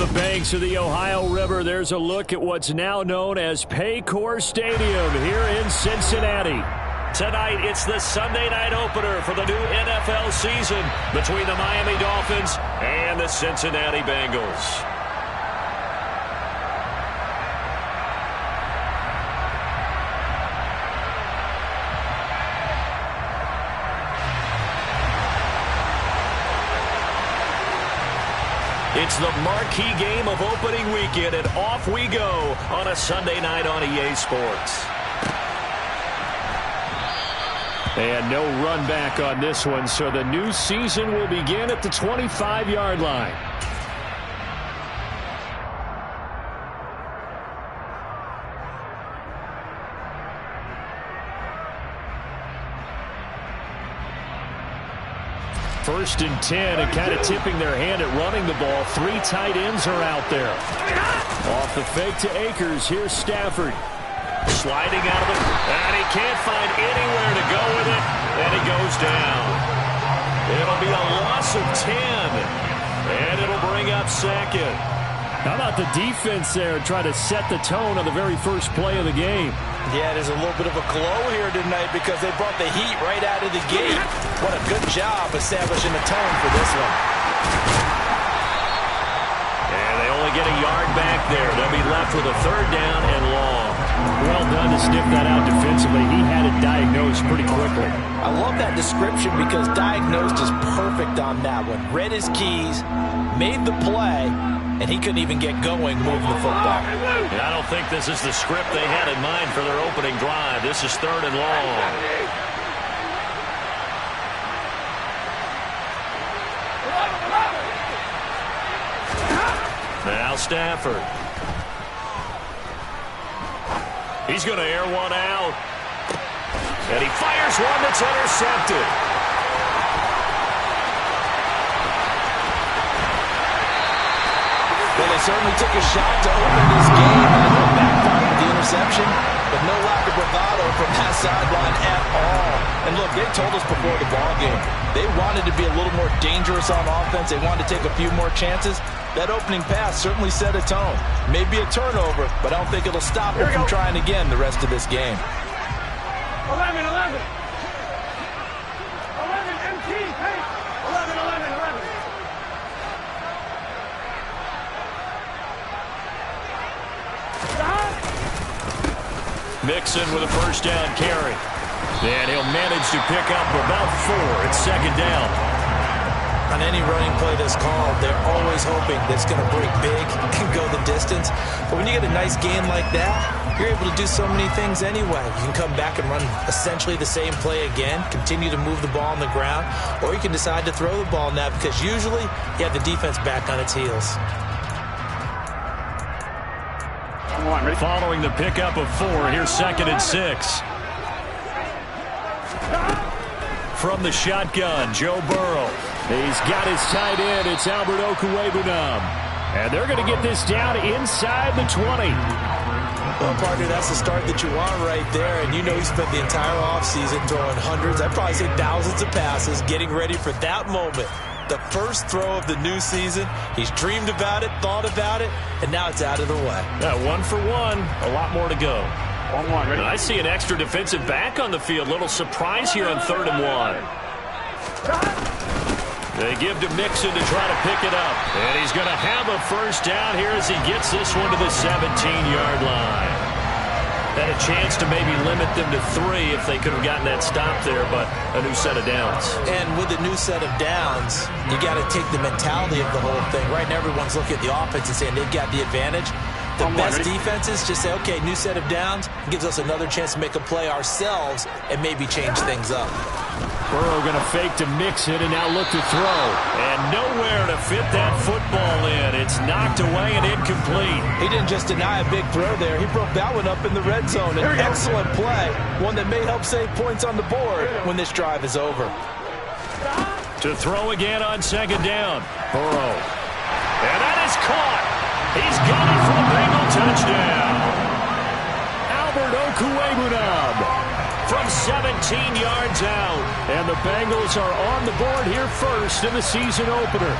the banks of the Ohio River, there's a look at what's now known as Paycor Stadium here in Cincinnati. Tonight, it's the Sunday night opener for the new NFL season between the Miami Dolphins and the Cincinnati Bengals. It's the marquee game of opening weekend, and off we go on a Sunday night on EA Sports. And no run back on this one, so the new season will begin at the 25-yard line. First and 10, and kind of tipping their hand at running the ball. Three tight ends are out there. Off the fake to Akers. Here's Stafford. Sliding out of the... And he can't find anywhere to go with it. And he goes down. It'll be a loss of 10. And it'll bring up second. How about the defense there trying to set the tone on the very first play of the game? Yeah, there's a little bit of a glow here tonight because they brought the heat right out of the gate. What a good job establishing the tone for this one. And they only get a yard back there. They'll be left with a third down and long. Well done to sniff that out defensively. He had it diagnosed pretty quickly. I love that description because diagnosed is perfect on that one. Read his keys, made the play, and he couldn't even get going moving the football. And I don't think this is the script they had in mind for their opening drive. This is third and long. Now Stafford. He's going to air one out. And he fires one that's intercepted. Well, they certainly took a shot to open this game, and it backfired with the interception, but no lack of bravado from that sideline at all. And look, they told us before the ball game, they wanted to be a little more dangerous on offense. They wanted to take a few more chances. That opening pass certainly set a tone. Maybe a turnover, but I don't think it'll stop them from trying again the rest of this game. 11, 11. 11, MT, hey. 11, 11, 11. Mixon with a first down carry. And he'll manage to pick up about 4 at second down. On any running play that's called, they're always hoping that it's going to break big and go the distance. But when you get a nice game like that, you're able to do so many things anyway. You can come back and run essentially the same play again, continue to move the ball on the ground, or you can decide to throw the ball now because usually you have the defense back on its heels. Following the pickup of 4, here's second and 6. From the shotgun, Joe Burrow. He's got his tight end. It's Albert Okwuegbunam. And they're going to get this down inside the 20. Well, partner, that's the start that you want right there. And you know he spent the entire offseason throwing hundreds, I'd probably say thousands of passes, getting ready for that moment. The first throw of the new season. He's dreamed about it, thought about it, and now it's out of the way. 1 for 1. A lot more to go. 1-1, ready? I see an extra defensive back on the field. Little surprise here on 3rd and 1. They give to Mixon to try to pick it up. And he's going to have a first down here as he gets this one to the 17-yard line. Had a chance to maybe limit them to 3 if they could have gotten that stop there, but a new set of downs. And with a new set of downs, you got to take the mentality of the whole thing. Right now, everyone's looking at the offense and saying they've got the advantage. The best defenses just say, okay, new set of downs, gives us another chance to make a play ourselves and maybe change things up. Burrow going to fake to Mixon and now look to throw. And nowhere to fit that football in. It's knocked away and incomplete. He didn't just deny a big throw there. He broke that one up in the red zone. An excellent play. One that may help save points on the board when this drive is over. To throw again on second down. Burrow. And that is caught. He's got it for a Bengal touchdown. Albert Okwuegbunam from 17 yards out. And the Bengals are on the board here first in the season opener.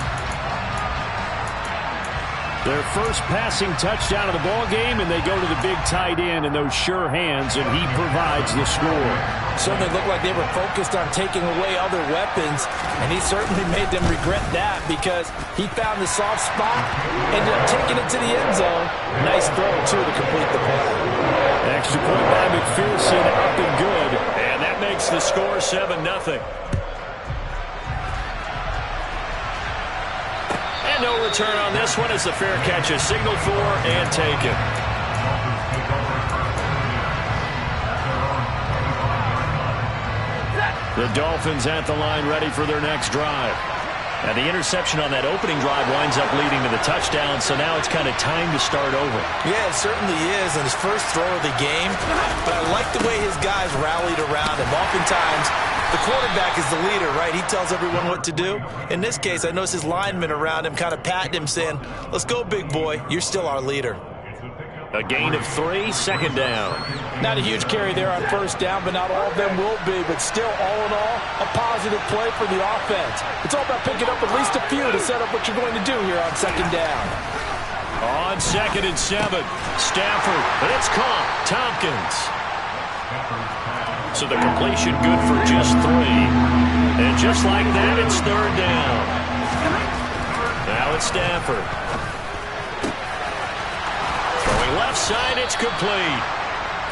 Their first passing touchdown of the ball game, and they go to the big tight end in those sure hands, and he provides the score. Certainly looked like they were focused on taking away other weapons, and he certainly made them regret that because he found the soft spot, ended up taking it to the end zone. Nice throw, too, to complete the play. Extra point by McPherson, up and good, and that makes the score 7-0. And no return on this one as the fair catch is signaled for and taken. The Dolphins at the line ready for their next drive. And the interception on that opening drive winds up leading to the touchdown, so now it's kind of time to start over. Yeah, it certainly is, and his first throw of the game. But I like the way his guys rallied around him. Oftentimes, the quarterback is the leader, right? He tells everyone what to do. In this case, I noticed his linemen around him kind of patting him, saying, "Let's go, big boy. You're still our leader." A gain of 3, second down. Not a huge carry there on first down, but not all of them will be. But still, all in all, a positive play for the offense. It's all about picking up at least a few to set up what you're going to do here on second down. On 2nd and 7, Stafford, and it's caught. Tompkins. So the completion good for just 3. And just like that, it's third down. Now it's Stafford. Throwing left side, it's complete.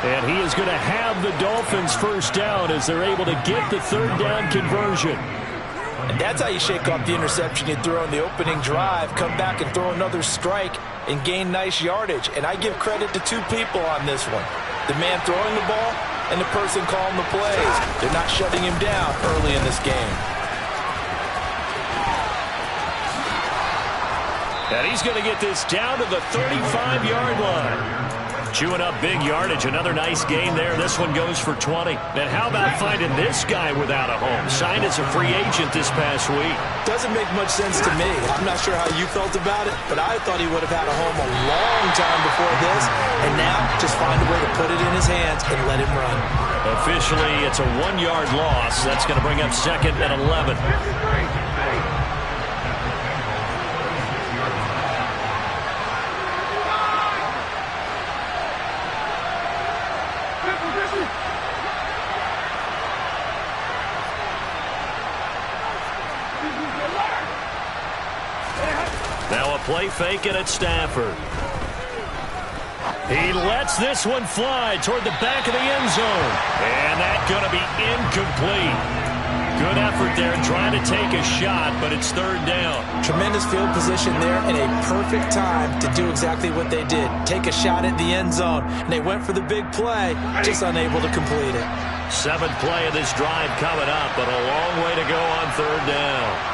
And he is going to have the Dolphins first down as they're able to get the third down conversion. And that's how you shake off the interception you threw on the opening drive, come back and throw another strike and gain nice yardage. And I give credit to 2 people on this one. The man throwing the ball and the person calling the plays. They're not shutting him down early in this game. And he's going to get this down to the 35-yard line. Chewing up big yardage. Another nice gain there. This one goes for 20. And how about finding this guy without a home? Signed as a free agent this past week. Doesn't make much sense to me. I'm not sure how you felt about it, but I thought he would have had a home a long time before this. And now, just find a way to put it in his hands and let him run. Officially, it's a 1-yard loss. That's going to bring up 2nd and 11. Now a play fake and it's Stafford. He lets this one fly toward the back of the end zone. And that's going to be incomplete. Good effort there trying to take a shot, but it's third down. Tremendous field position there and a perfect time to do exactly what they did. Take a shot at the end zone. And they went for the big play, just unable to complete it. 7th play of this drive coming up, but a long way to go on third down.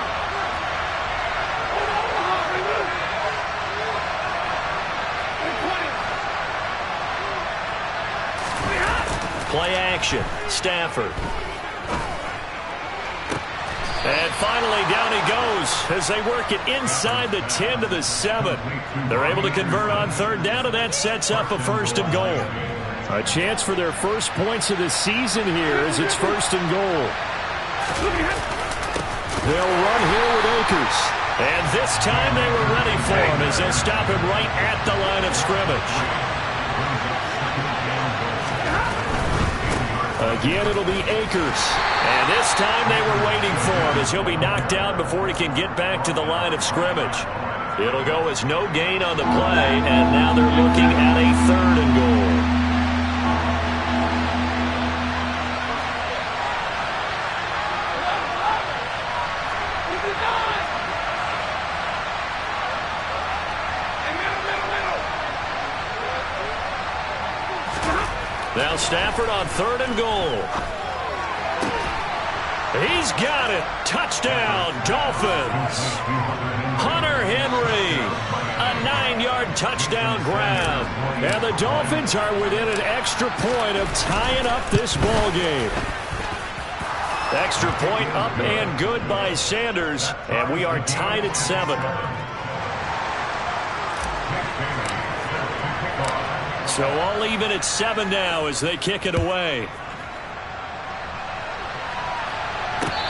Play action. Stafford. And finally, down he goes as they work it inside the 10 to the 7. They're able to convert on third down, and that sets up a 1st and goal. A chance for their first points of the season here as it's 1st and goal. They'll run here with Akers. And this time they were ready for him as they'll stop him right at the line of scrimmage. Again, it'll be Akers. And this time they were waiting for him as he'll be knocked out before he can get back to the line of scrimmage. It'll go as no gain on the play, and now they're looking at a 3rd and goal. Now Stafford on 3rd and goal. He's got it. Touchdown, Dolphins. Hunter Henry. A 9-yard touchdown grab. And the Dolphins are within an extra point of tying up this ball game. Extra point up and good by Sanders. And we are tied at 7. So all even at 7 now as they kick it away.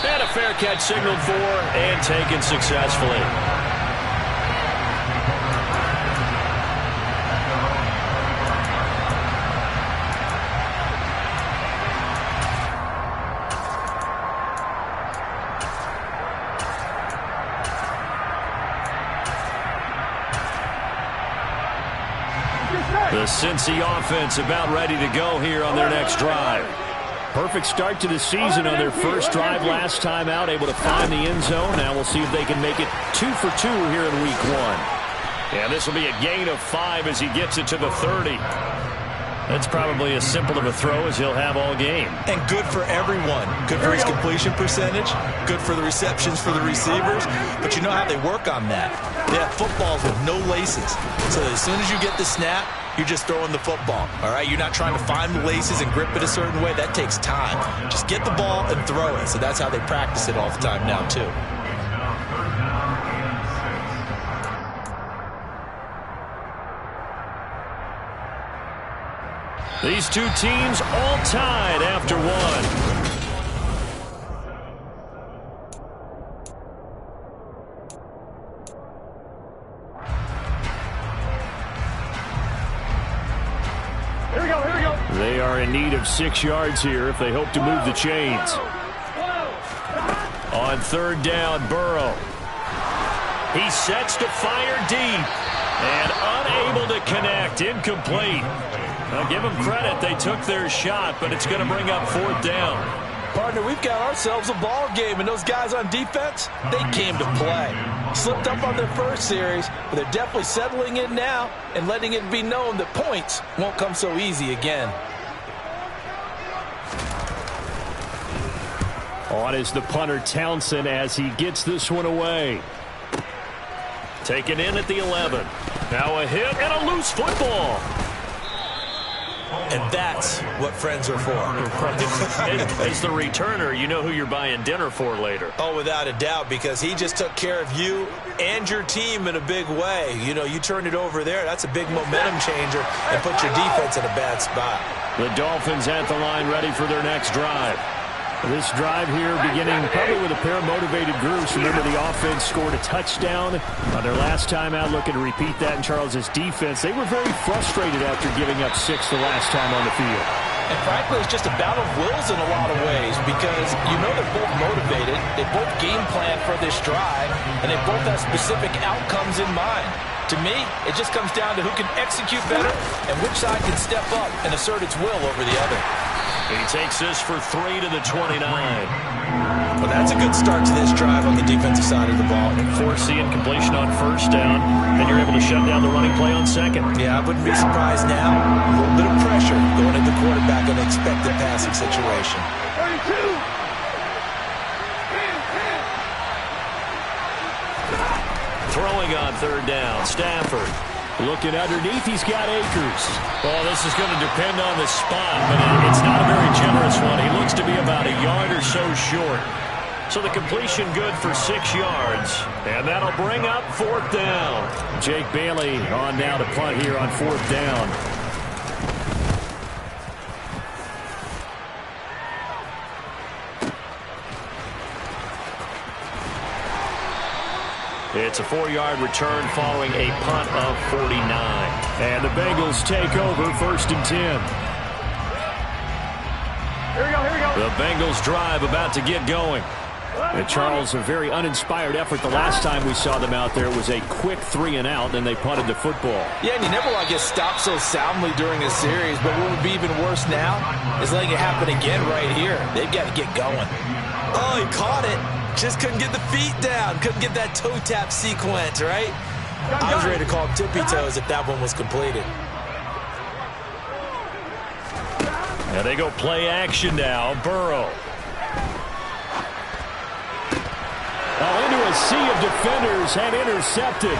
And a fair catch signaled for and taken successfully. Cincy offense about ready to go here on their next drive. Perfect start to the season on their first drive last time out, able to find the end zone. Now we'll see if they can make it 2 for 2 here in week 1. And this will be a gain of 5 as he gets it to the 30. That's probably as simple of a throw as he'll have all game. And good for everyone. Good for his completion percentage. Good for the receptions for the receivers. But you know how they work on that. They have footballs with no laces. So as soon as you get the snap, you're just throwing the football. All right? You're not trying to find the laces and grip it a certain way. That takes time. Just get the ball and throw it. So that's how they practice it all the time now, too. These two teams all tied after 1. Here we go, here we go. They are in need of 6 yards here if they hope to move the chains. On 3rd down, Burrow. He sets to fire deep and unable to connect. Incomplete. Now give them credit. They took their shot, but it's going to bring up 4th down. Partner, we've got ourselves a ball game, and those guys on defense, they came to play. Slipped up on their first series, but they're definitely settling in now and letting it be known that points won't come so easy again. On is the punter, Townsend, as he gets this one away. Taken in at the 11. Now a hit and a loose football. And that's what friends are for. As the returner, you know who you're buying dinner for later. Oh, without a doubt, because he just took care of you and your team in a big way. You know, you turn it over there, that's a big momentum changer and put your defense in a bad spot. The Dolphins at the line ready for their next drive. This drive here beginning probably with a pair of motivated groups. Remember, the offense scored a touchdown on their last time out, looking to repeat that in Charles's defense. They were very frustrated after giving up 6 the last time on the field. And frankly, it's just a battle of wills in a lot of ways because you know they're both motivated. They both game plan for this drive, and they both have specific outcomes in mind. To me, it just comes down to who can execute better and which side can step up and assert its will over the other. He takes this for 3 to the 29. Well, that's a good start to this drive on the defensive side of the ball. Force the incompletion on 1st down, then you're able to shut down the running play on 2nd. Yeah, I wouldn't be surprised now. A little bit of pressure going at the quarterback in an expected passing situation. 32. Throwing on 3rd down, Stafford. Looking underneath, he's got Akers. Well, this is going to depend on the spot, but it's not a very generous one. He looks to be about a yard or so short. So the completion good for 6 yards, and that'll bring up 4th down. Jake Bailey on now to punt here on 4th down. It's a 4-yard return following a punt of 49. And the Bengals take over 1st and 10. Here we go, here we go. The Bengals drive about to get going. And Charles, a very uninspired effort the last time we saw them out there. It was a quick 3 and out, and they punted the football. Yeah, and you never want to get stopped so soundly during a series, but what would be even worse now is letting it happen again right here. They've got to get going. Oh, he caught it. Just couldn't get the feet down. Couldn't get that toe tap sequence, right? I was ready to call tippy toes if that one was completed. And they go play action now. Burrow. Into a sea of defenders and intercepted.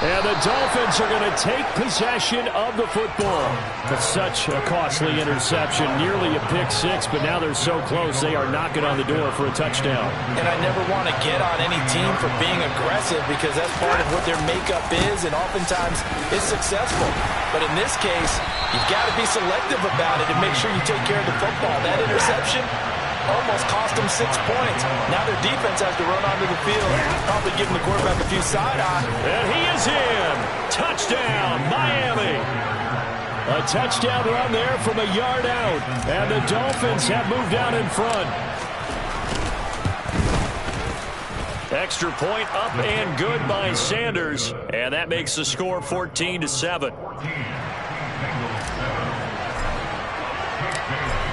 And the Dolphins are going to take possession of the football. That's such a costly interception. Nearly a pick 6, but now they're so close they are knocking on the door for a touchdown. And I never want to get on any team for being aggressive because that's part of what their makeup is, and oftentimes it's successful. But in this case, you've got to be selective about it and make sure you take care of the football. That interception almost cost them 6 points. Now their defense has to run onto the field, probably giving the quarterback a few side-eye. And he is in. Touchdown, Miami. A touchdown run there from a yard out. And the Dolphins have moved out in front. Extra point up and good by Sanders, and that makes the score 14-7.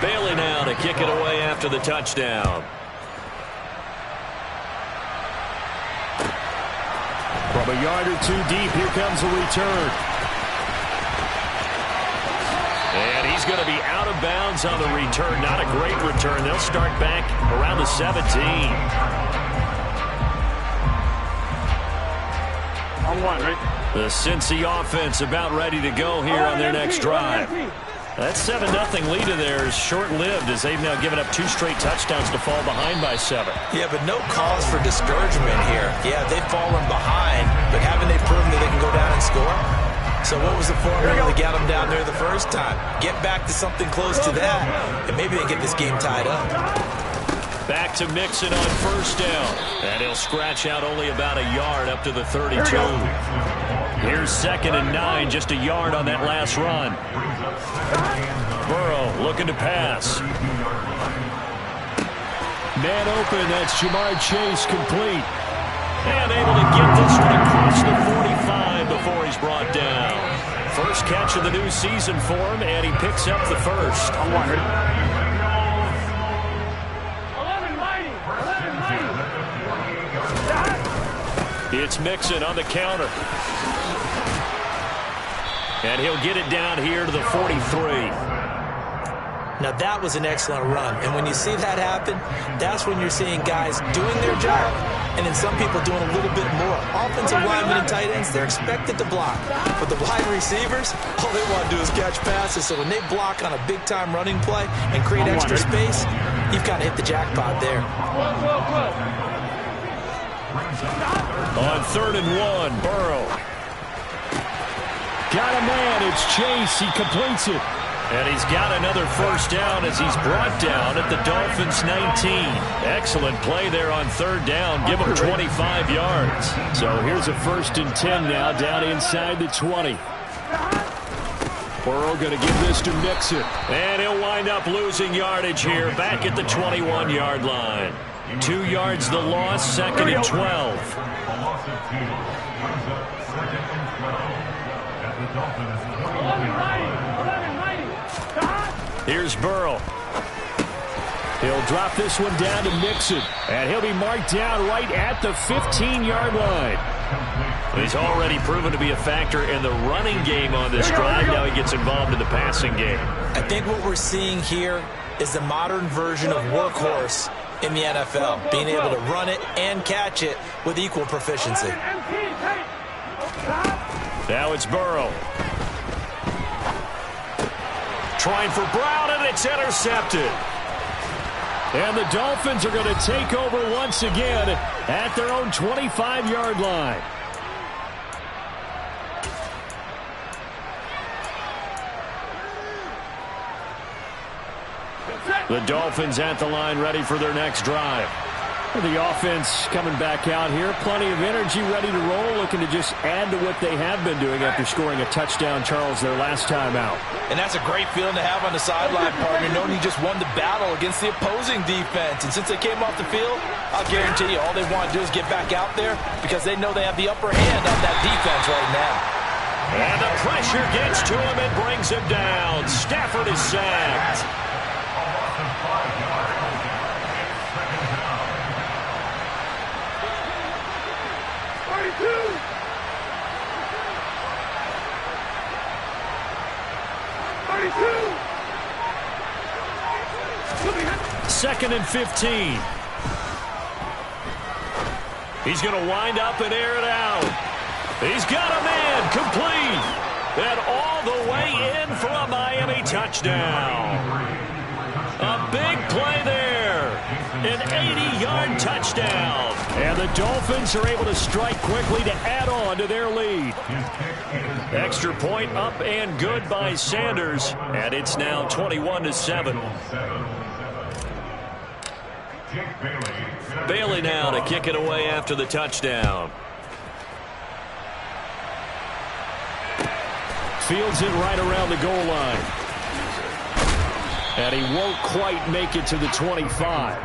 Bailey now to kick it away after the touchdown. From a yard or two deep, here comes a return. And he's going to be out of bounds on the return. Not a great return. They'll start back around the 17. On one, right? The Cincy offense about ready to go here on their next drive. That 7-0 lead of theirs short-lived as they've now given up 2 straight touchdowns to fall behind by 7. Yeah, but no cause for discouragement here. Yeah, they've fallen behind, but haven't they proven that they can go down and score? So what was the formula to get them down there the first time? Get back to something close to that, and maybe they get this game tied up. Back to Mixon on first down. And he'll scratch out only about a yard up to the 32. Here's 2nd and 9, just a yard on that last run. Burrow looking to pass. Man open, that's Jamar Chase complete. And able to get this one across the 45 before he's brought down. First catch of the new season for him, and he picks up the first. On one, right? It's Mixon on the counter. And he'll get it down here to the 43. Now that was an excellent run. And when you see that happen, that's when you're seeing guys doing their job and then some people doing a little bit more. Offensive linemen and tight ends, they're expected to block. But the wide receivers, all they want to do is catch passes. So when they block on a big-time running play and create extra space, you've got to hit the jackpot there. On 3rd and 1, Burrow. Got a man, it's Chase, he completes it. And he's got another first down as he's brought down at the Dolphins' 19. Excellent play there on 3rd down, give him 25 yards. So here's a 1st and 10 now, down inside the 20. Burrow going to give this to Mixon. And he'll wind up losing yardage here, back at the 21-yard line. 2 yards the loss, 2nd and 12. Here's Burrow. He'll drop this one down to Mixon. And he'll be marked down right at the 15-yard line. He's already proven to be a factor in the running game on this drive. Now he gets involved in the passing game. I think what we're seeing here is the modern version of workhorse in the NFL, being able to run it and catch it with equal proficiency. Now it's Burrow. Trying for Brown, and it's intercepted. And the Dolphins are going to take over once again at their own 25-yard line. The Dolphins at the line, ready for their next drive. The offense coming back out here. Plenty of energy, ready to roll, looking to just add to what they have been doing after scoring a touchdown, Charles, their last time out. And that's a great feeling to have on the sideline, partner, knowing you just won the battle against the opposing defense. And since they came off the field, I'll guarantee you all they want to do is get back out there because they know they have the upper hand on that defense right now. And the pressure gets to him and brings him down. Stafford is sacked. Second and 15. He's going to wind up and air it out. He's got a man complete. And all the way in for a Miami touchdown. A big play there. An 80-yard touchdown. And the Dolphins are able to strike quickly to add on to their lead. Extra point up and good by Sanders. And it's now 21-7. Bailey now to kick it away after the touchdown. Fields it right around the goal line. And he won't quite make it to the 25.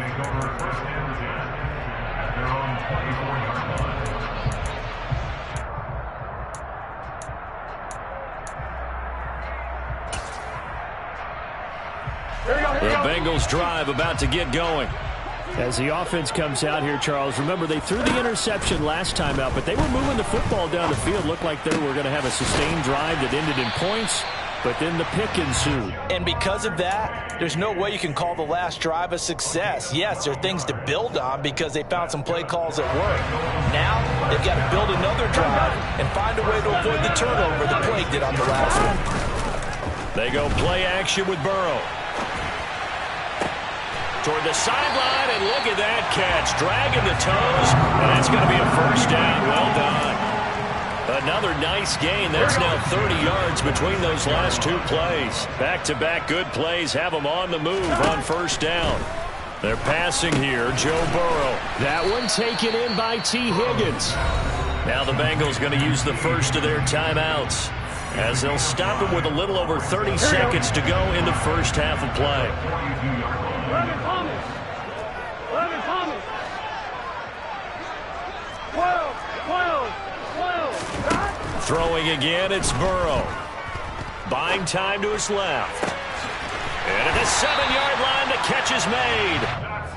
The Bengals drive about to get going. As the offense comes out here, Charles, remember they threw the interception last time out, but they were moving the football down the field. Looked like they were going to have a sustained drive that ended in points, but then the pick ensued. And because of that, there's no way you can call the last drive a success. Yes, there are things to build on because they found some play calls that work. Now, they've got to build another drive and find a way to avoid the turnover the play did on the last one. They go play action with Burrow. Toward the sideline, and look at that catch. Dragging the toes, and that's going to be a first down. Well done. Another nice gain. That's now 30 yards between those last two plays. Back-to-back good plays have them on the move on first down. They're passing here, Joe Burrow. That one taken in by T. Higgins. Now the Bengals going to use the first of their timeouts, as they'll stop it with a little over 30 seconds to go in the first half of play. Throwing again, it's Burrow. Buying time to his left. And at the 7-yard line, the catch is made.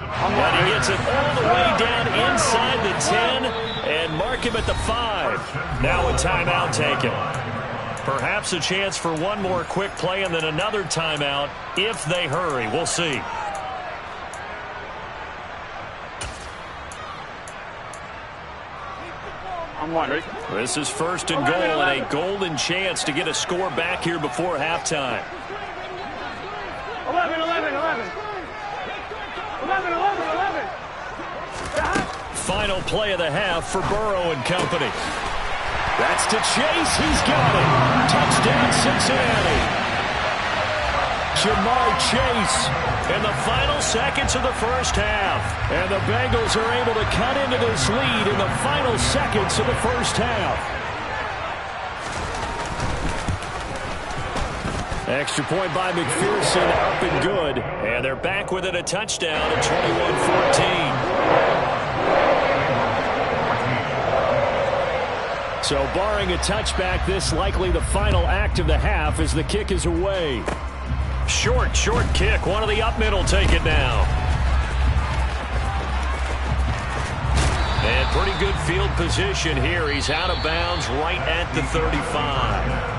And he gets it all the way down inside the 10 and mark him at the 5. Now a timeout taken. Perhaps a chance for one more quick play and then another timeout if they hurry. We'll see. I'm one, right? This is first and goal and a golden chance to get a score back here before halftime. 11. Final play of the half for Burrow and company. That's to Chase. He's got it. Touchdown, Cincinnati. Jamar Chase in the final seconds of the first half. And the Bengals are able to cut into this lead in the final seconds of the first half. Extra point by McPherson, up and good. And they're back within a touchdown at 21-14. So barring a touchback, this likely the final act of the half as the kick is away. Short kick. One of the up middle take it now. And pretty good field position here. He's out of bounds right at the 35.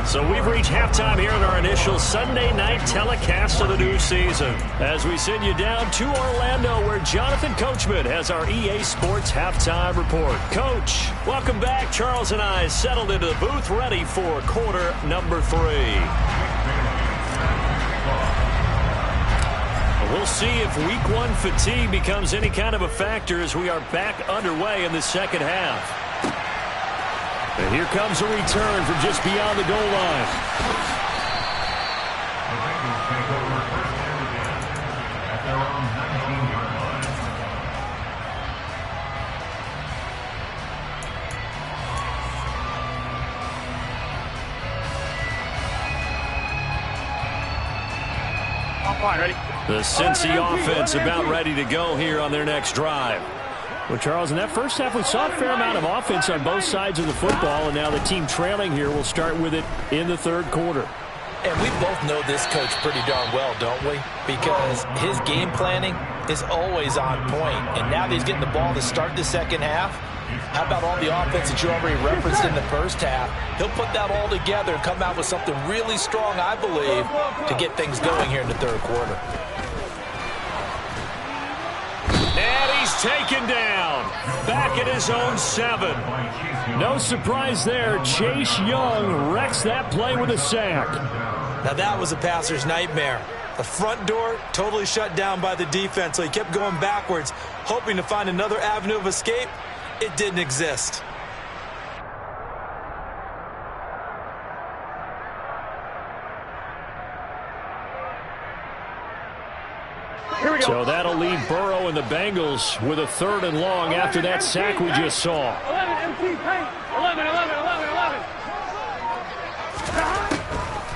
So we've reached halftime here in our initial Sunday night telecast of the new season, as we send you down to Orlando, where Jonathan Coachman has our EA Sports halftime report. Coach, welcome back. Charles and I settled into the booth, ready for quarter number 3. We'll see if week 1 fatigue becomes any kind of a factor as we are back underway in the second half. And here comes a return from just beyond the goal line. I'm fine, ready? The Cincy offense about ready to go here on their next drive. Well, Charles, in that first half, we saw a fair amount of offense on both sides of the football, and now the team trailing here will start with it in the third quarter. And we both know this coach pretty darn well, don't we? Because his game planning is always on point. And now that he's getting the ball to start the second half, how about all the offense that you already referenced in the first half? He'll put that all together and come out with something really strong, I believe, to get things going here in the third quarter. And he's taken down. Back at his own 7. No surprise there. Chase Young wrecks that play with a sack. Now that was a passer's nightmare. The front door totally shut down by the defense, so he kept going backwards, hoping to find another avenue of escape. It didn't exist. So that'll leave Burrow and the Bengals with a 3rd and long after that sack we just saw. 11.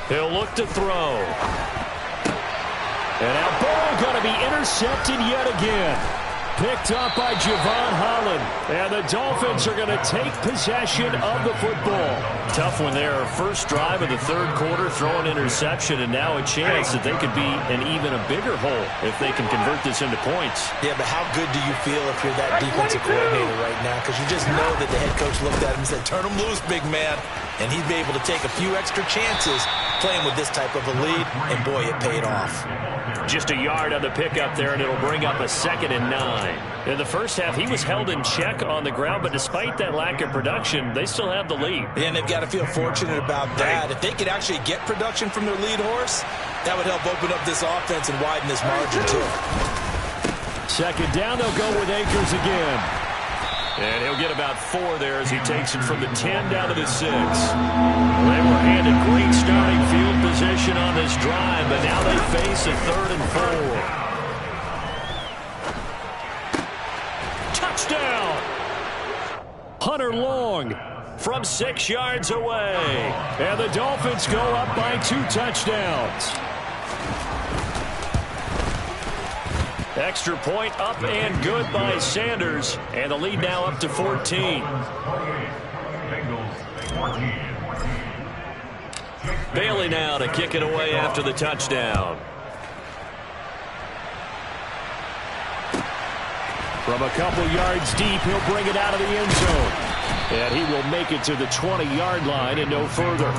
He'll look to throw. And now Burrow going to be intercepted yet again. picked up by Javon Holland. And the Dolphins are going to take possession of the football. Tough one there. First drive of the third quarter, throw an interception, and now a chance that they could be in even a bigger hole if they can convert this into points. Yeah, but how good do you feel if you're that defensive coordinator right now? Because you just know that the head coach looked at him and said, turn him loose, big man. And he'd be able to take a few extra chances playing with this type of a lead, and boy, it paid off. Just a yard on the pickup there, and it'll bring up a 2nd and 9. In the first half, he was held in check on the ground, but despite that lack of production, they still have the lead. And they've got to feel fortunate about that. If they could actually get production from their lead horse, that would help open up this offense and widen this margin, too. 2nd down, they'll go with Akers again. And he'll get about 4 there as he takes it from the 10 down to the 6. They were handed great starting field position on this drive, but now they face a 3rd and 4. Touchdown! Hunter Long from 6 yards away. And the Dolphins go up by 2 touchdowns. Extra point up and good by Sanders. And the lead now up to 14. Bailey now to kick it away after the touchdown. From a couple yards deep, he'll bring it out of the end zone. And he will make it to the 20-yard line and no further.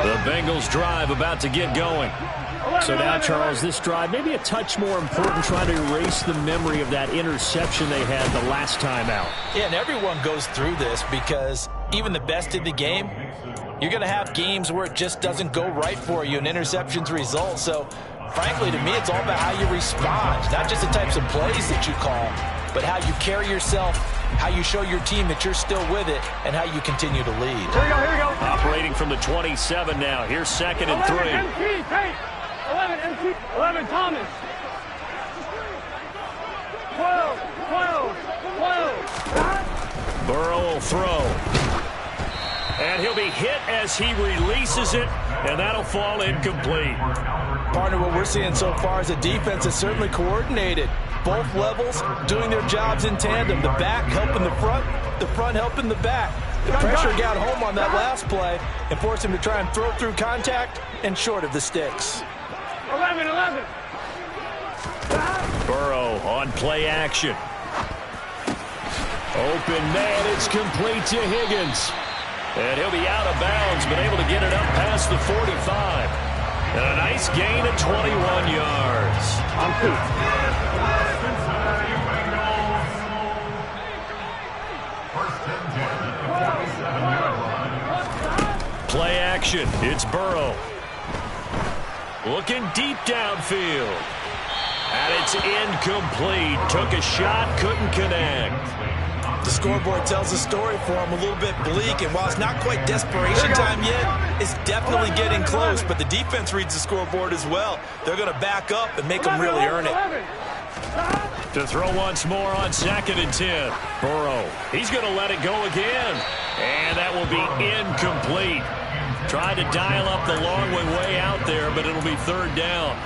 The Bengals drive about to get going. So now, Charles, this drive maybe a touch more important, trying to erase the memory of that interception they had the last time out. Yeah, and everyone goes through this because even the best in the game, you're going to have games where it just doesn't go right for you and interceptions result. So, frankly, to me, it's all about how you respond, not just the types of plays that you call, but how you carry yourself, how you show your team that you're still with it, and how you continue to lead. Here we go, here we go. Operating from the 27 now. Here's 2nd and 3. 11 MT, Payne. 11 MT, 11 Thomas. 12. Burrow will throw. And he'll be hit as he releases it, and that'll fall incomplete. Partner, what we're seeing so far is a defense that's certainly coordinated. Both levels doing their jobs in tandem. The back helping the front helping the back. The pressure got home on that last play and forced him to try and throw through contact and short of the sticks. 11. Burrow on play action. Open man, it's complete to Higgins. And he'll be out of bounds, but able to get it up past the 45. And a nice gain of 21 yards. Play action. It's Burrow. Looking deep downfield. And it's incomplete. Took a shot, couldn't connect. The scoreboard tells a story for him, a little bit bleak, and while it's not quite desperation time yet, it's definitely getting close, but the defense reads the scoreboard as well. They're going to back up and make them really earn it. To throw once more on 2nd and 10. Burrow, he's going to let it go again. And that will be incomplete. Tried to dial up the long way out there, but it'll be 3rd down.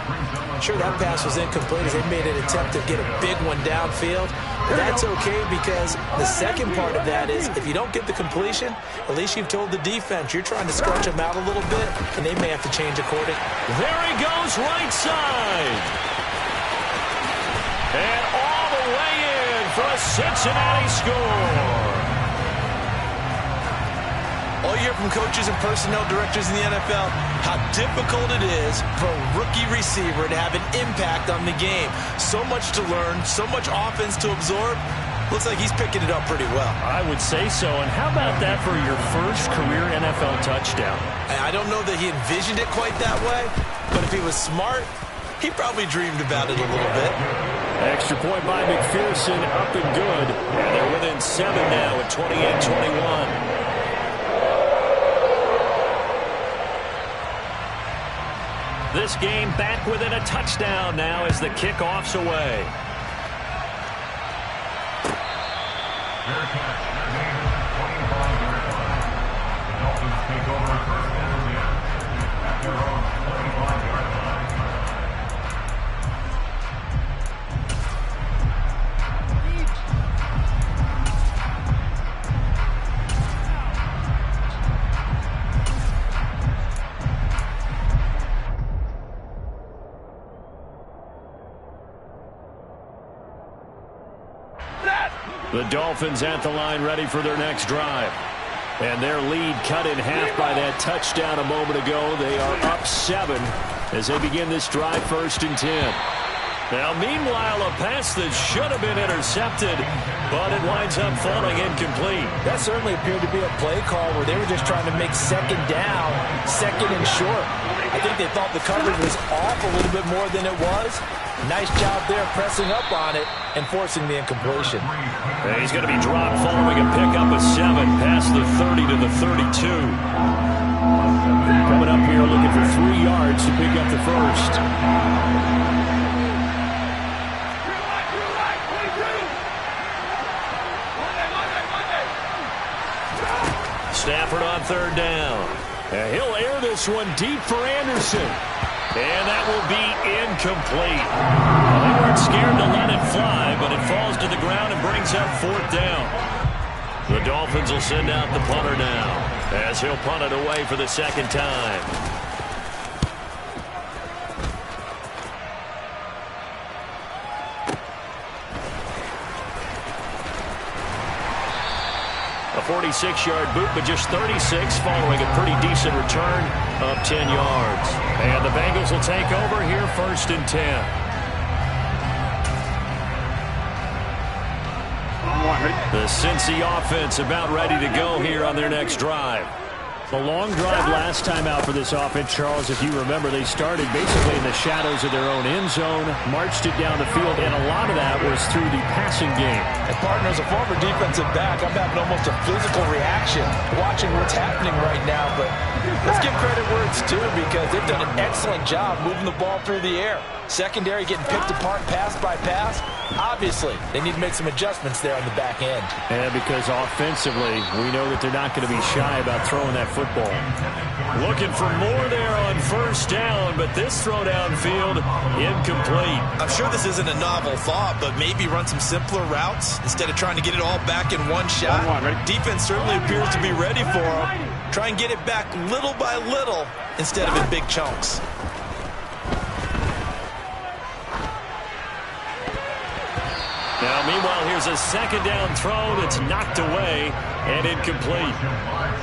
Sure, that pass was incomplete as they made an attempt to get a big one downfield. But that's okay because the second part of that is if you don't get the completion, at least you've told the defense you're trying to stretch them out a little bit, and they may have to change accordingly. There he goes, right side. And all the way in for a Cincinnati score. All you hear from coaches and personnel directors in the NFL, how difficult it is for a rookie receiver to have an impact on the game. So much to learn, so much offense to absorb. Looks like he's picking it up pretty well. I would say so. And how about that for your first career NFL touchdown? I don't know that he envisioned it quite that way, but if he was smart, he probably dreamed about it a little bit. Extra point by McPherson, up and good. And they're within 7 now at 28-21. This game back within a touchdown now as the kickoff's away. The Dolphins at the line ready for their next drive. And their lead cut in half by that touchdown a moment ago. They are up 7 as they begin this drive, 1st and 10. Now, meanwhile, a pass that should have been intercepted, but it winds up falling incomplete. That certainly appeared to be a play call where they were just trying to make 2nd down, 2nd and short. I think they thought the coverage was off a little bit more than it was. Nice job there pressing up on it and forcing the incompletion. And he's going to be dropped following a pickup of 7 past the 30 to the 32. Coming up here looking for 3 yards to pick up the first. Stafford on 3rd down. And he'll air this one deep for Anderson. And that will be incomplete. Well, they weren't scared to let it fly, but it falls to the ground and brings up 4th down. The Dolphins will send out the punter now, as he'll punt it away for the 2nd time. A 46-yard boot, but just 36 following a pretty decent return of 10 yards. And the Bengals will take over here, 1st and 10. The Cincy offense about ready to go here on their next drive. A long drive last time out for this offense, Charles. If you remember, they started basically in the shadows of their own end zone, marched it down the field, and a lot of that was through the passing game. And partner, as a former defensive back, I'm having almost a physical reaction watching what's happening right now. But let's give credit where it's due, because they've done an excellent job moving the ball through the air. Secondary getting picked apart pass by pass. Obviously, they need to make some adjustments there on the back end. And because offensively, we know that they're not going to be shy about throwing that football. Looking for more there on 1st down, but this throw downfield, incomplete. I'm sure this isn't a novel thought, but maybe run some simpler routes instead of trying to get it all back in one shot. Defense certainly appears to be ready for them. Try and get it back little by little instead of in big chunks. Now, meanwhile, here's a 2nd down throw that's knocked away and incomplete.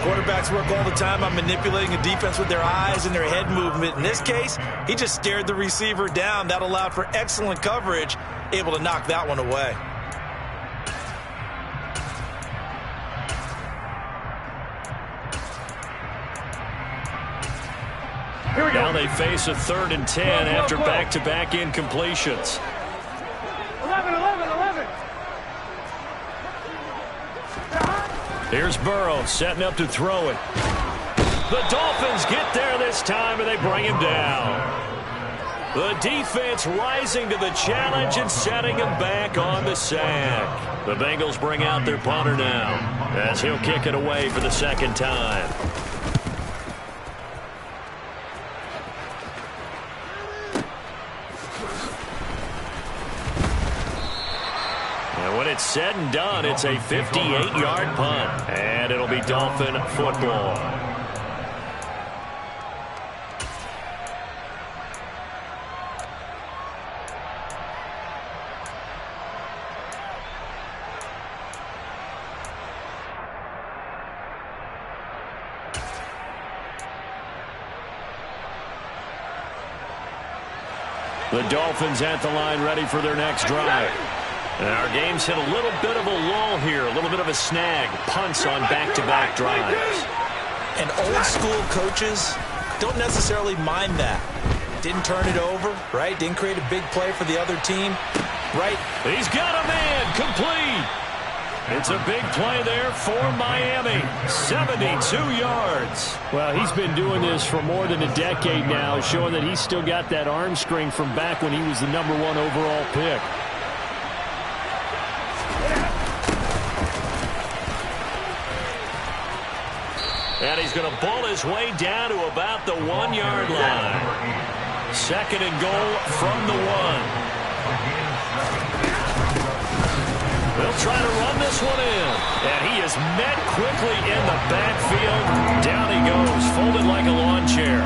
Quarterbacks work all the time on manipulating a defense with their eyes and their head movement. In this case, he just stared the receiver down. That allowed for excellent coverage, able to knock that one away. Now they face a 3rd and 10 after back-to-back incompletions. 11. Here's Burrow setting up to throw it. The Dolphins get there this time, and they bring him down. The defense rising to the challenge and setting him back on the sack. The Bengals bring out their punter now, as he'll kick it away for the 2nd time. When it's said and done, it's a 58-yard punt, and it'll be Dolphin football. The Dolphins at the line ready for their next drive. And our game's hit a little bit of a lull here, a little bit of a snag. Punts on back-to-back drives. And old-school coaches don't necessarily mind that. Didn't turn it over, right? Didn't create a big play for the other team, right? He's got a man, complete. It's a big play there for Miami. 72 yards. Well, he's been doing this for more than a decade now, showing that he's still got that arm strength from back when he was the #1 overall pick. And he's going to ball his way down to about the 1-yard line. 2nd and goal from the 1. They'll try to run this one in. And he is met quickly in the backfield. Down he goes, folded like a lawn chair.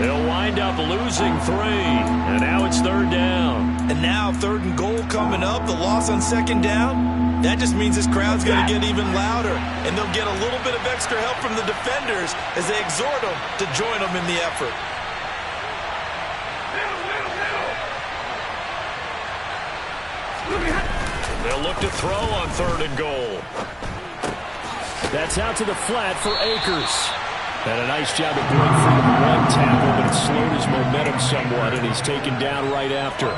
They'll wind up losing 3. And now it's 3rd down. And now 3rd and goal coming up. The loss on 2nd down. That just means this crowd's going to get even louder, and they'll get a little bit of extra help from the defenders as they exhort them to join them in the effort. They'll look to throw on 3rd and goal. That's out to the flat for Akers. And a nice job to break free of one tackle, but it slowed his momentum somewhat, and he's taken down right after.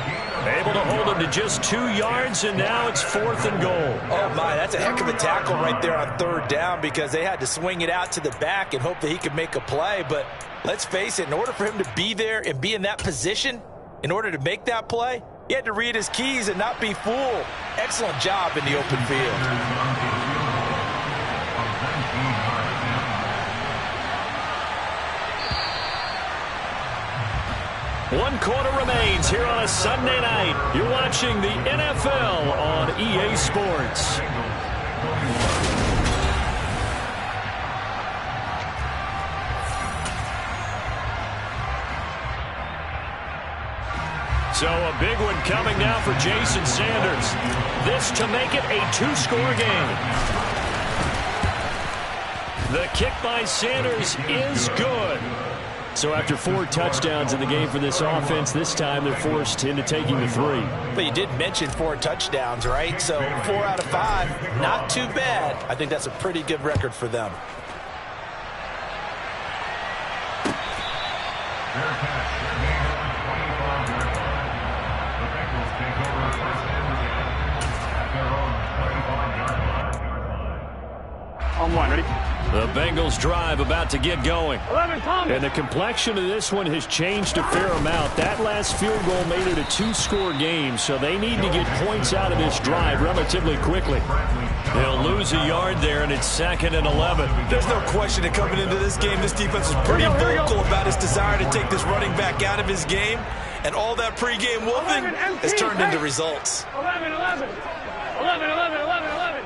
Able to hold him to just 2 yards, and now it's 4th and goal. Oh, my, that's a heck of a tackle right there on 3rd down because they had to swing it out to the back and hope that he could make a play. But let's face it, in order for him to be there and be in that position, in order to make that play, he had to read his keys and not be fooled. Excellent job in the open field. One quarter remains here on a Sunday night. You're watching the NFL on EA Sports. So a big one coming now for Jason Sanders. This to make it a 2-score game. The kick by Sanders is good. So after 4 touchdowns in the game for this offense, this time they're forced into taking the 3. But you did mention 4 touchdowns, right? So 4 out of 5, not too bad. I think that's a pretty good record for them. On 1, ready? The Bengals drive about to get going. 11, Thomas. And the complexion of this one has changed a fair amount. That last field goal made it a 2-score game, so they need to get points out of this drive relatively quickly. They'll lose a yard there, and it's 2nd and 11. There's no question that coming into this game, this defense was pretty vocal about his desire to take this running back out of his game, and all that pregame wolfing has turned into results. 11, 11. 11, 11, 11, 11.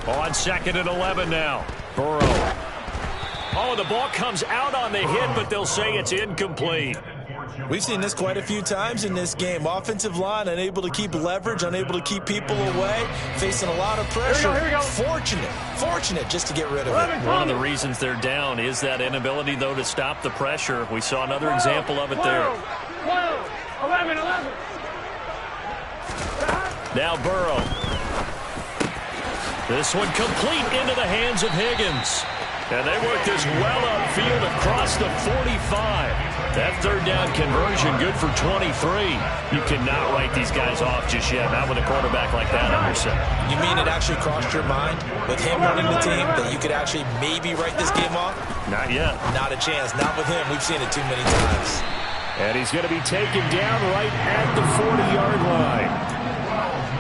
On 2nd and 11 now. Burrow. Oh, the ball comes out on the hit, but they'll say it's incomplete. We've seen this quite a few times in this game. Offensive line unable to keep leverage, unable to keep people away, facing a lot of pressure. Here we go. Fortunate just to get rid of it. One of the reasons they're down is that inability, though, to stop the pressure. We saw another example of it there. 11, 11. Now Burrow. This one complete into the hands of Higgins. And they work this well upfield across the 45. That 3rd down conversion good for 23. You cannot write these guys off just yet, not with a quarterback like that under center. You mean it actually crossed your mind with him running the team that you could actually maybe write this game off? Not yet. Not a chance. Not with him. We've seen it too many times. And he's going to be taken down right at the 40-yard line.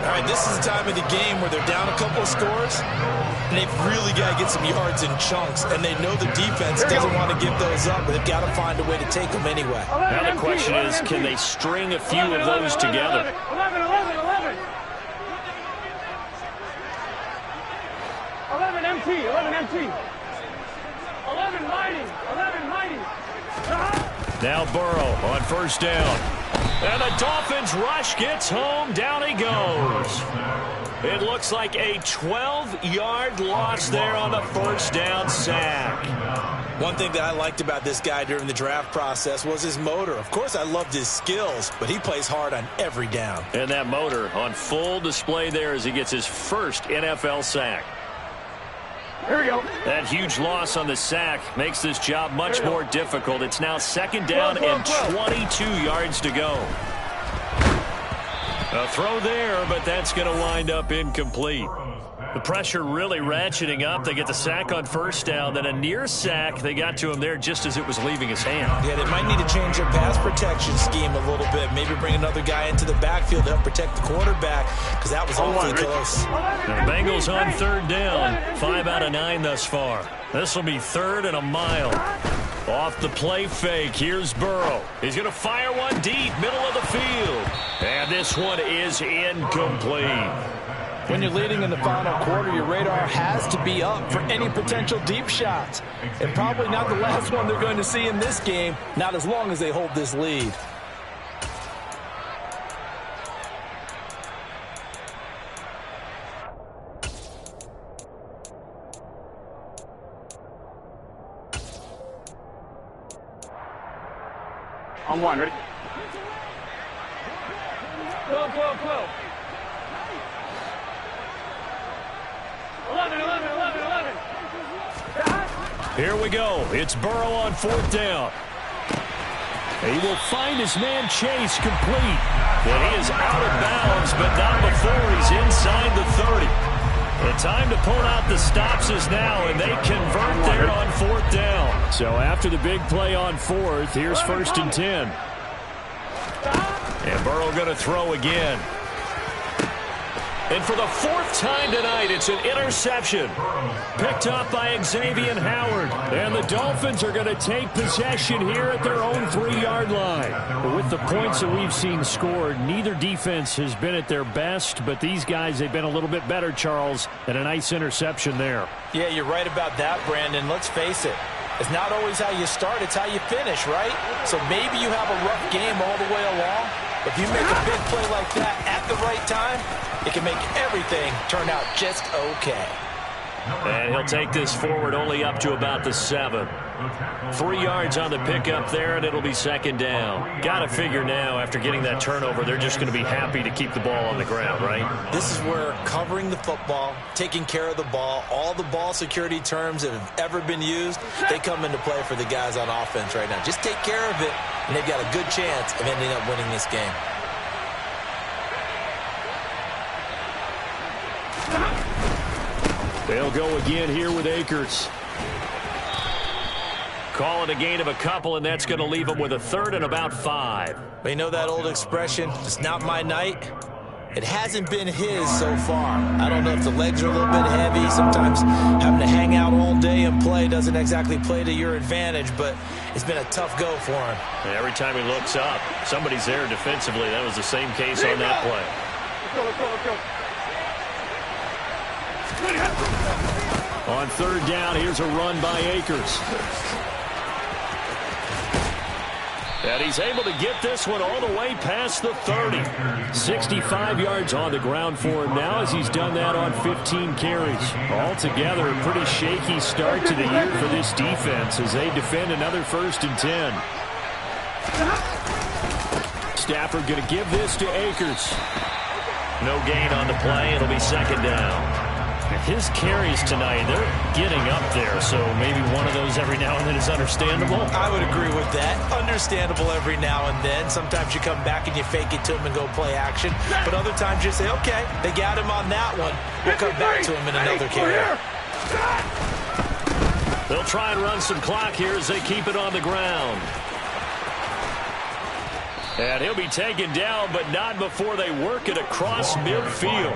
All right, this is the time of the game where they're down a couple of scores, and they've really got to get some yards in chunks, and they know the defense doesn't want to give those up, but they've got to find a way to take them anyway. Now the question is, can they string a few of those together? 11, 11, 11. 11 MT, 11 MT. 11 mighty, 11 mighty. Now Burrow on 1st down. And the Dolphins rush gets home. Down he goes. It looks like a 12-yard loss there on the 1st down sack. One thing that I liked about this guy during the draft process was his motor. Of course, I loved his skills, but he plays hard on every down. And that motor on full display there as he gets his first NFL sack. Here we go. That huge loss on the sack makes this job much more difficult. It's now 2nd down and 22 yards to go. A throw there, but that's going to wind up incomplete. The pressure really ratcheting up. They get the sack on 1st down, then a near sack. They got to him there just as it was leaving his hand. Yeah, they might need to change their pass protection scheme a little bit. Maybe bring another guy into the backfield to help protect the quarterback, because that was awfully close. The Bengals on 3rd down. 5 out of 9 thus far. This will be 3rd and a mile. Off the play fake, here's Burrow. He's going to fire one deep, middle of the field. And this one is incomplete. When you're leading in the final quarter, your radar has to be up for any potential deep shots. And probably not the last one they're going to see in this game, not as long as they hold this lead. On one, ready? 12, 12, 12. 11, 11, 11, 11. Here we go. It's Burrow on 4th down. He will find his man Chase complete. And he is out of bounds, but not before he's inside the 30. The time to pull out the stops is now, and they convert there on 4th down. So after the big play on 4th, here's 1st and 10. And Burrow going to throw again. And for the 4th time tonight, it's an interception. Picked up by Xavier Howard. And the Dolphins are going to take possession here at their own 3-yard line. But with the points that we've seen scored, neither defense has been at their best. But these guys, they've been a little bit better, Charles. And a nice interception there. Yeah, you're right about that, Brandon. Let's face it. It's not always how you start, it's how you finish, right? So maybe you have a rough game all the way along. But if you make a big play like that at the right time, it can make everything turn out just okay. And he'll take this forward only up to about the 7. 3 yards on the pickup there, and it'll be 2nd down. Got to figure now, after getting that turnover, they're just going to be happy to keep the ball on the ground, right? This is where covering the football, taking care of the ball, all the ball security terms that have ever been used, they come into play for the guys on offense right now. Just take care of it, and they've got a good chance of ending up winning this game. They'll go again here with Akers. Call it a gain of a couple, and that's going to leave them with a 3rd and about 5. But you know that old expression, it's not my night? It hasn't been his so far. I don't know if the legs are a little bit heavy. Sometimes having to hang out all day and play doesn't exactly play to your advantage, but it's been a tough go for him. And every time he looks up, somebody's there defensively. That was the same case on that play. Let's go. On 3rd down, here's a run by Akers. And he's able to get this one all the way past the 30. 65 yards on the ground for him now as he's done that on 15 carries. Altogether, a pretty shaky start to the year for this defense as they defend another 1st and 10. Stafford going to give this to Akers. No gain on the play. It'll be 2nd down. His carries tonight, they're getting up there, so maybe one of those every now and then is understandable. I would agree with that. Understandable every now and then. Sometimes you come back and you fake it to him and go play action. But other times you say, okay, they got him on that one. We'll come back to him in another carry. They'll try and run some clock here as they keep it on the ground. And he'll be taken down, but not before they work it across midfield.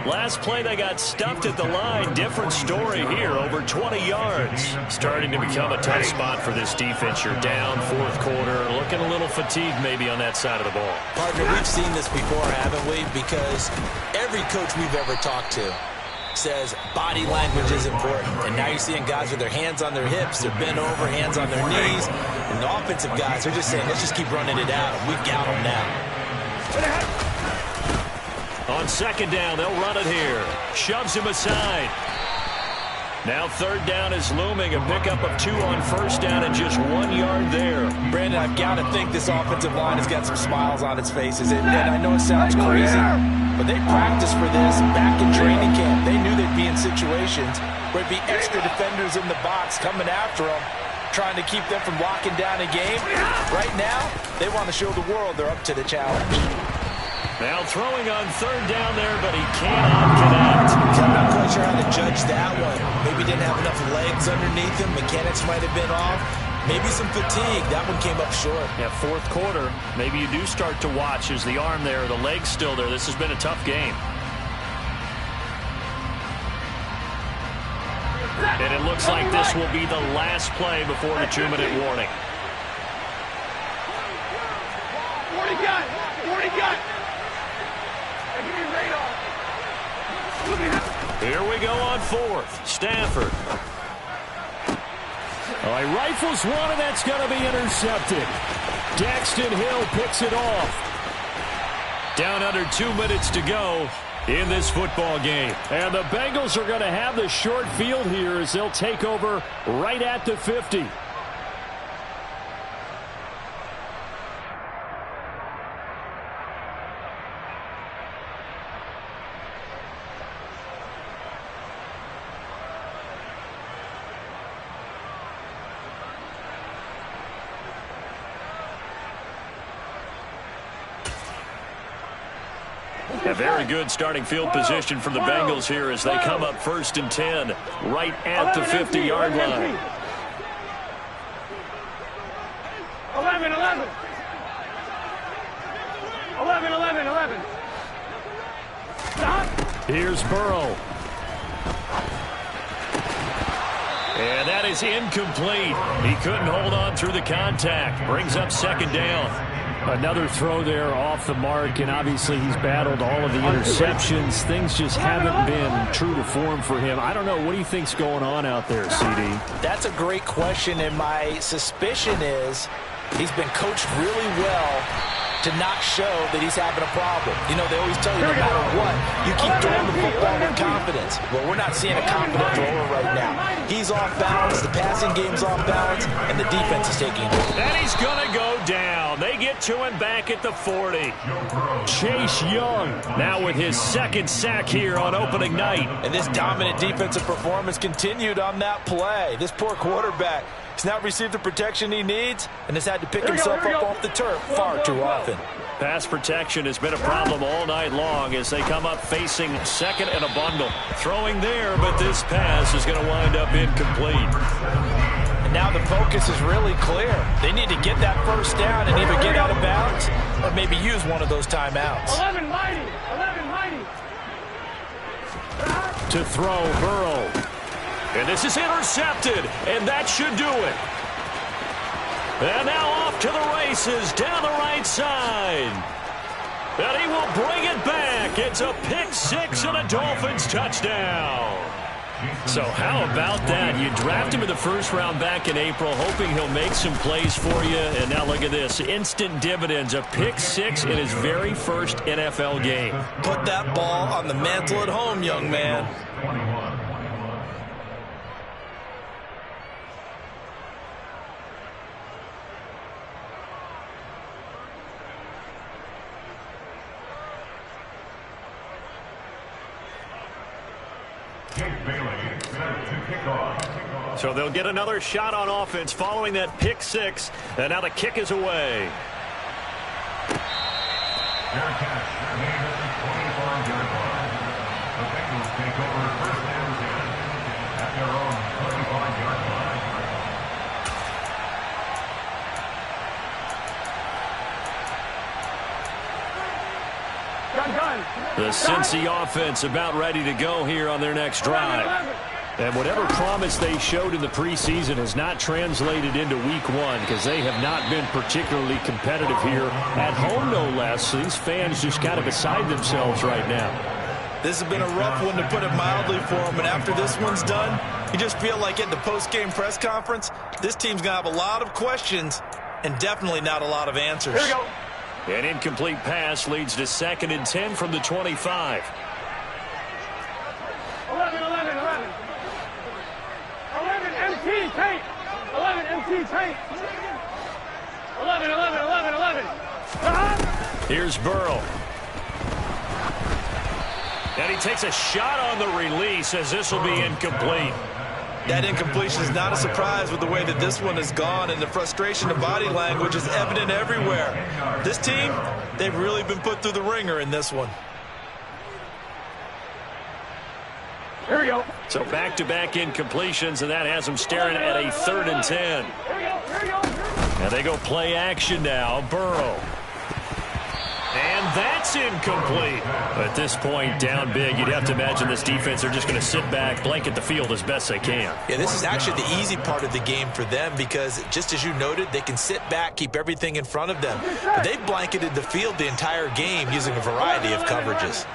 Last play, they got stuffed at the line. Different story here, over 20 yards. Starting to become a tough spot for this defense. You're down 4th quarter, looking a little fatigued maybe on that side of the ball. Partner, we've seen this before, haven't we? Because every coach we've ever talked to says body language is important. And now you're seeing guys with their hands on their hips, they're bent over, hands on their knees. And the offensive guys are just saying, let's just keep running it out. We've got them now. On 2nd down, they'll run it here. Shoves him aside. Now 3rd down is looming. A pickup of 2 on 1st down and just 1 yard there. Brandon, I've got to think this offensive line has got some smiles on its faces. And I know it sounds crazy, but they practiced for this back in training camp. They knew they'd be in situations where it'd be extra defenders in the box coming after them, trying to keep them from locking down a game. Right now, they want to show the world they're up to the challenge. Now throwing on 3rd down there, but he cannot connect. I'm not quite sure how to judge that one. Maybe didn't have enough legs underneath him. Mechanics might have been off. Maybe some fatigue. That one came up short. Yeah, 4th quarter. Maybe you do start to watch. Is the arm there, the leg's still there? This has been a tough game. And it looks like this will be the last play before the 2-minute warning. 40 gun! 40 gun! Here we go on 4th. Stafford. He rifles one, and that's going to be intercepted. Daxton Hill picks it off. Down under 2 minutes to go in this football game. And the Bengals are going to have the short field here as they'll take over right at the 50. A very good starting field position for the Bengals here as they come up 1st and 10 right at the 50-yard line. 11. 11. Stop. Here's Burrow. And that is incomplete. He couldn't hold on through the contact. Brings up 2nd down. Another throw there off the mark, and obviously he's battled all of the interceptions. Things just haven't been true to form for him. I don't know. What do you think's going on out there, CD? That's a great question, and my suspicion is he's been coached really well to not show that he's having a problem. You know, they always tell you no matter what, you keep throwing the football with confidence. Well, we're not seeing a confident thrower right now. He's off balance, the passing game's off balance, and the defense is taking it. And he's going to go down. They get to him back at the 40. Chase Young now with his 2nd sack here on opening night. And this dominant defensive performance continued on that play. This poor quarterback has not received the protection he needs and has had to pick himself up off the turf far too often. Pass protection has been a problem all night long as they come up facing 2nd and a bundle. Throwing there, but this pass is going to wind up incomplete. And now the focus is really clear. They need to get that 1st down and either get out of bounds or maybe use one of those timeouts. 11 mighty. To throw, Burrow. And this is intercepted, and that should do it. And now off to the races down the right side. And he will bring it back. It's a pick 6 and a Dolphins touchdown. So how about that? You draft him in the 1st round back in April, hoping he'll make some plays for you. And now look at this. Instant dividends. A pick 6 in his very first NFL game. Put that ball on the mantle at home, young man. So they'll get another shot on offense following that pick 6. And now the kick is away. The Cincy offense about ready to go here on their next drive. And whatever promise they showed in the preseason has not translated into week 1 because they have not been particularly competitive here at home, no less. So these fans just kind of beside themselves right now. This has been a rough one, to put it mildly, for them. And after this one's done, you just feel like at the post-game press conference, this team's going to have a lot of questions and definitely not a lot of answers. Here we go. An incomplete pass leads to 2nd and 10 from the 25. 11 empty tape. 11 empty tape. 11. Stop. Here's Burrow. And he takes a shot on the release as this will be incomplete. That incompletion is not a surprise with the way that this one has gone, and the frustration of body language is evident everywhere. This team, they've really been put through the ringer in this one. Here we go. So back-to-back incompletions, and that has them staring at a 3rd and 10. Here we go. And they go play action now. Burrow. And that's incomplete. At this point, down big, you'd have to imagine this defense, they're just going to sit back, blanket the field as best they can. Yeah, this is actually the easy part of the game for them because, just as you noted, they can sit back, keep everything in front of them. But they've blanketed the field the entire game using a variety of coverages.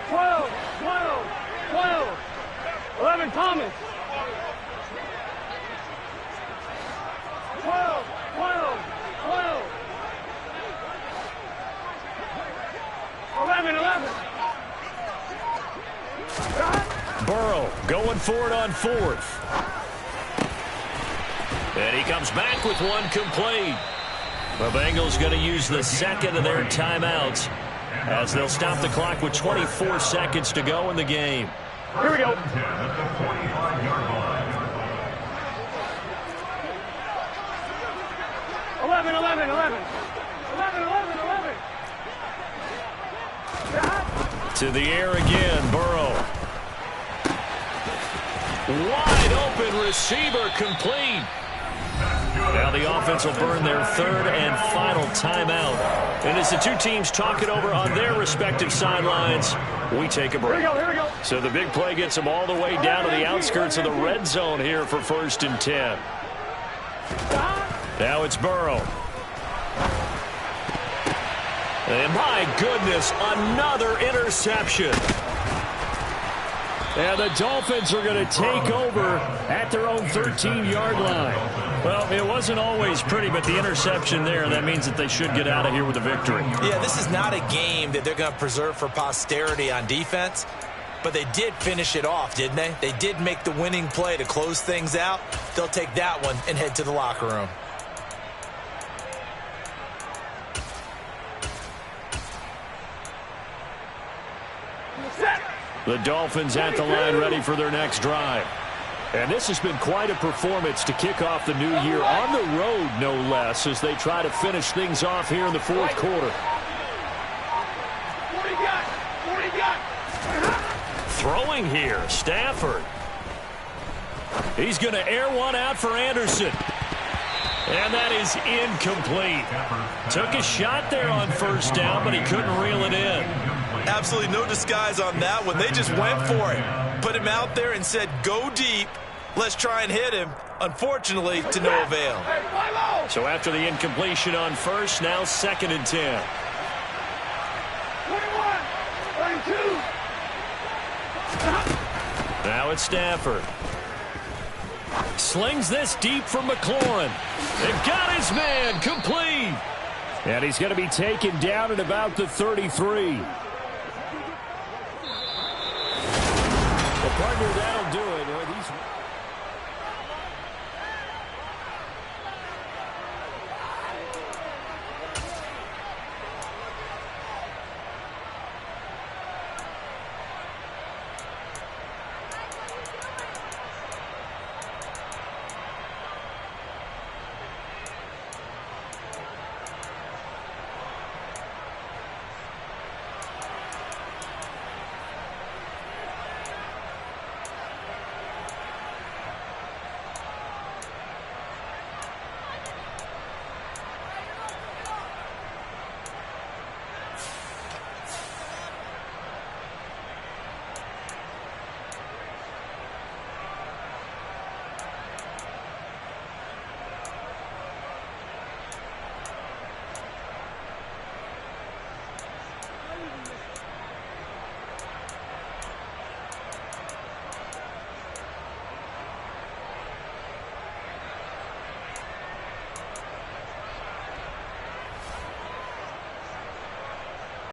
12. 11 Thomas. 12. 11. Burrow going for it on 4th. And he comes back with one complete. The Bengals going to use the 2nd of their timeouts as they'll stop the clock with 24 seconds to go in the game. Here we go. 11. 11, 11, 11. 11, 11, 11. To the air again, Burrow. Wide open receiver, complete. Now the offense will burn their third and final timeout. And as the two teams talk it over on their respective sidelines, we take a break. Here we go. So the big play gets them all the way down to the outskirts of the red zone here for 1st and 10. Now it's Burrow. And my goodness, another interception. And the Dolphins are going to take over at their own 13-yard line. Well, it wasn't always pretty, but the interception there, that means that they should get out of here with a victory. Yeah, this is not a game that they're going to preserve for posterity on defense, but they did finish it off, didn't they? They did make the winning play to close things out. They'll take that one and head to the locker room. The Dolphins at the line ready for their next drive. And this has been quite a performance to kick off the new year on the road, no less, as they try to finish things off here in the fourth quarter. Throwing here, Stafford. He's going to air one out for Anderson. And that is incomplete. Took a shot there on first down, but he couldn't reel it in. Absolutely no disguise on that one. They just went for it. Put him out there and said, go deep. Let's try and hit him. Unfortunately, to no avail. So after the incompletion on first, now 2nd and 10. 21, 32. Now it's Stafford. Slings this deep from McLaurin. They've got his man complete. And he's going to be taken down at about the 33. The partner down.